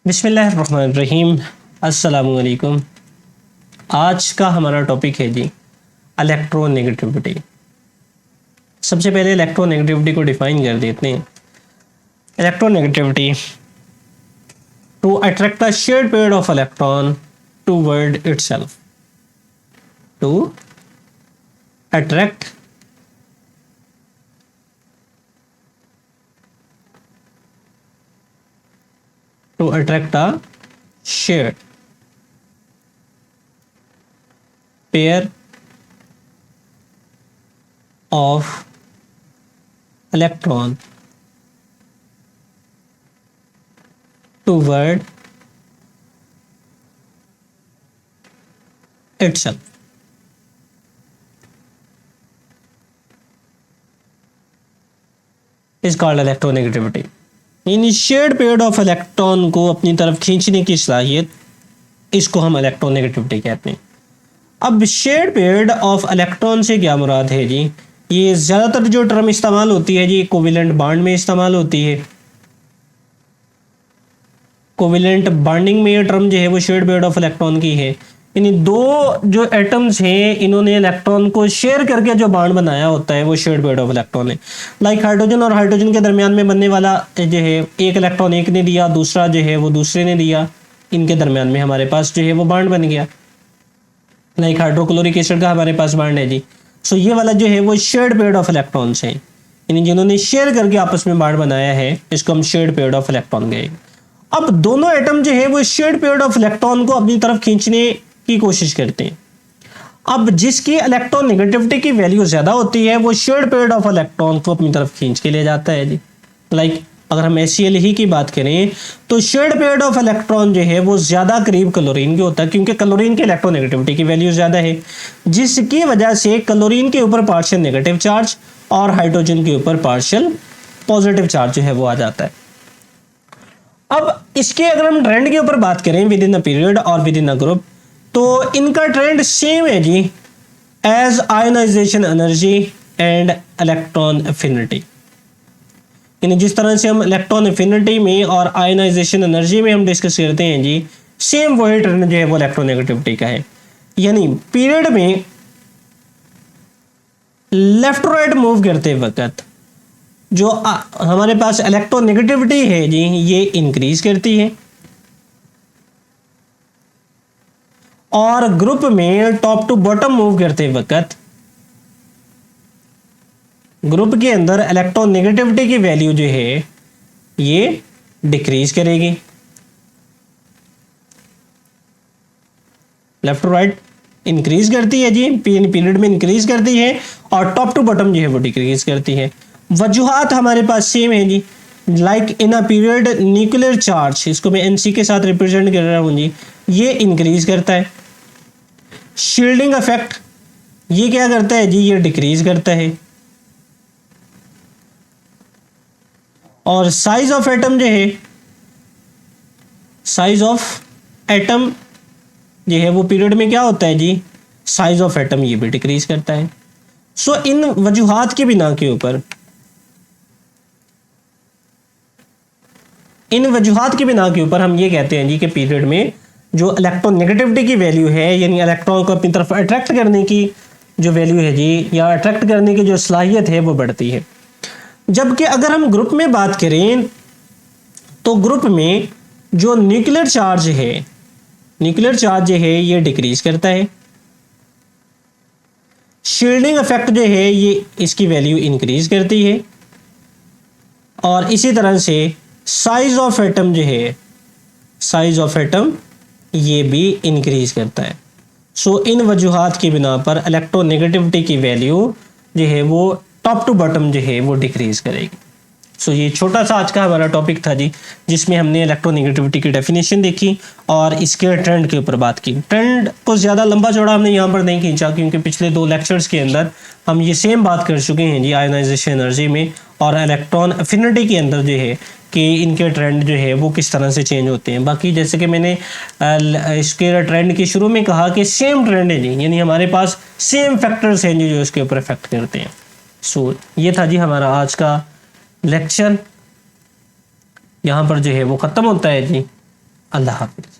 बिस्मिल्लाहिर्रहमानिर्रहीम। अस्सलामुअलैकुम। आज का हमारा टॉपिक है जी इलेक्ट्रोनेगेटिविटी। सबसे पहले इलेक्ट्रोनेगेटिविटी को डिफाइन कर देते हैं। Electronegativity to attract the shared pair of electron toward itself, to attract a shared pair of electron toward itself. is called electronegativity. In shared pair of electron को अपनी तरफ खींचने की सलाहियत, इसको हम इलेक्ट्रोनेगेटिविटी कहते हैं। अब शेयर्ड पेयर ऑफ इलेक्ट्रॉन से क्या मुराद है जी? ये ज़्यादातर जो टर्म इस्तेमाल होती है जी कोवेलेंट बॉन्ड में इस्तेमाल होती है। कोवेलेंट बॉन्डिंग में ये टर्म जो है वो शेयर्ड पेयर ऑफ इलेक्ट्रॉन की है। इन दो जो एटम्स हैं इन्होंने इलेक्ट्रॉन को शेयर करके जो बॉन्ड बनाया होता है वो शेयर्ड पेयर ऑफ इलेक्ट्रॉन है। लाइक हाइड्रोजन और हाइड्रोजन के दरमियान में बनने वाला जो है एक इलेक्ट्रॉन एक ने दिया, दूसरा जो है वो दूसरे ने दिया, इनके दरमियान में हमारे पास जो है वो बॉन्ड बन गया। लाइक हाइड्रोक्लोरिक एसिड का हमारे पास बॉन्ड है जी। सो ये वाला जो है वो शेयर्ड पेयर ऑफ इलेक्ट्रॉन्स है, यानी जिन्होंने शेयर करके आपस में बॉन्ड बनाया है इसको हम शेयर्ड पेयर ऑफ इलेक्ट्रॉन कहेंगे। अब दोनों एटम जो है वो शेयर्ड पेयर ऑफ इलेक्ट्रॉन को अपनी तरफ खींचने की कोशिश करते हैं। अब जिसकी इलेक्ट्रोनेगेटिविटी की वैल्यू ज्यादा होती है वो शेयर्ड पेयर ऑफ इलेक्ट्रॉन को अपनी तरफ खींच के ले जाता है जी। लाइक अगर हम HCl ही की बात करें तो शेयर्ड पेयर ऑफ इलेक्ट्रॉन जो है वो ज्यादा करीब क्लोरीन के होता है, क्योंकि क्लोरीन की इलेक्ट्रोनेगेटिविटी की वैल्यू ज्यादा है, जिसकी वजह से क्लोरीन के ऊपर पार्शियल नेगेटिव चार्ज और हाइड्रोजन के ऊपर पार्शियल पॉजिटिव चार्ज जो है वो आ जाता है। अब इसके अगर हम ट्रेंड के ऊपर बात करें विद इन अ पीरियड और विद इन अ ग्रुप, तो इनका ट्रेंड सेम है जी as ionisation energy and electron affinity. यानी जिस तरह से हम इलेक्ट्रॉन एफिनिटी में और आयोनाइजेशन एनर्जी में हम डिस्कस करते हैं जी, सेम वही ट्रेंड जो है वो इलेक्ट्रोनेगेटिविटी का है। यानी पीरियड में लेफ्ट टू राइट मूव करते वक्त जो हमारे पास इलेक्ट्रोनेगेटिविटी है जी ये इंक्रीज करती है, और ग्रुप में टॉप टू बॉटम मूव करते वक्त ग्रुप के अंदर इलेक्ट्रोनेगेटिविटी की वैल्यू जो है ये डिक्रीज करेगी। लेफ्ट टू राइट इंक्रीज करती है जी, पीरियड में इंक्रीज करती है, और टॉप टू बॉटम जो है वो डिक्रीज करती है। वजूहात हमारे पास सेम है जी। Like in a period nuclear charge, इसको मैं NC के साथ रिप्रेजेंट कर रहा हूँ जी, ये इंक्रीज करता है। शील्डिंग इफेक्ट ये क्या करता है जी, ये डिक्रीज करता है। और साइज ऑफ एटम जो है, साइज ऑफ एटम जो है वो पीरियड में क्या होता है जी, साइज ऑफ एटम ये भी डिक्रीज करता है। सो इन वजूहात की बिना के ऊपर, इन वजूहात की बिना के ऊपर हम ये कहते हैं जी कि पीरियड में जो इलेक्ट्रोनेगेटिविटी की वैल्यू है, यानी इलेक्ट्रॉन को अपनी तरफ अट्रैक्ट करने की जो वैल्यू है जी, या अट्रैक्ट करने की जो सलाहियत है वो बढ़ती है। जबकि अगर हम ग्रुप में बात करें तो ग्रुप में जो न्यूक्लियर चार्ज है, न्यूक्लियर चार्ज है ये डिक्रीज करता है। शील्डिंग इफेक्ट जो है ये इसकी वैल्यू इंक्रीज करती है, और इसी तरह से साइज ऑफ एटम जो है, साइज ऑफ एटम ये भी इंक्रीज करता है। सो इन वजूहात की बिना पर इलेक्ट्रोनेगेटिविटी की वैल्यू जो है वो टॉप टू बॉटम जो है वो डिक्रीज करेगी। सो ये छोटा सा आज का हमारा टॉपिक था जी, जिसमें हमने इलेक्ट्रोनेगेटिविटी की डेफिनेशन देखी और इसके ट्रेंड के ऊपर बात की। ट्रेंड को ज़्यादा लंबा चौड़ा हमने यहाँ पर नहीं खींचा, क्योंकि पिछले 2 लेक्चर्स के अंदर हम ये सेम बात कर चुके हैं जी आयोनाइजेशन एनर्जी में और इलेक्ट्रॉन एफिनिटी के अंदर जो है कि इनके ट्रेंड जो है वो किस तरह से चेंज होते हैं। बाकी जैसे कि मैंने इसके ट्रेंड के शुरू में कहा कि सेम ट्रेंड है जी, यानी हमारे पास सेम फैक्टर्स हैं जो इसके ऊपर इफेक्ट करते हैं। सो ये था जी हमारा आज का लेक्चर, यहाँ पर जो है वो ख़त्म होता है जी। अल्लाह हाफिज़।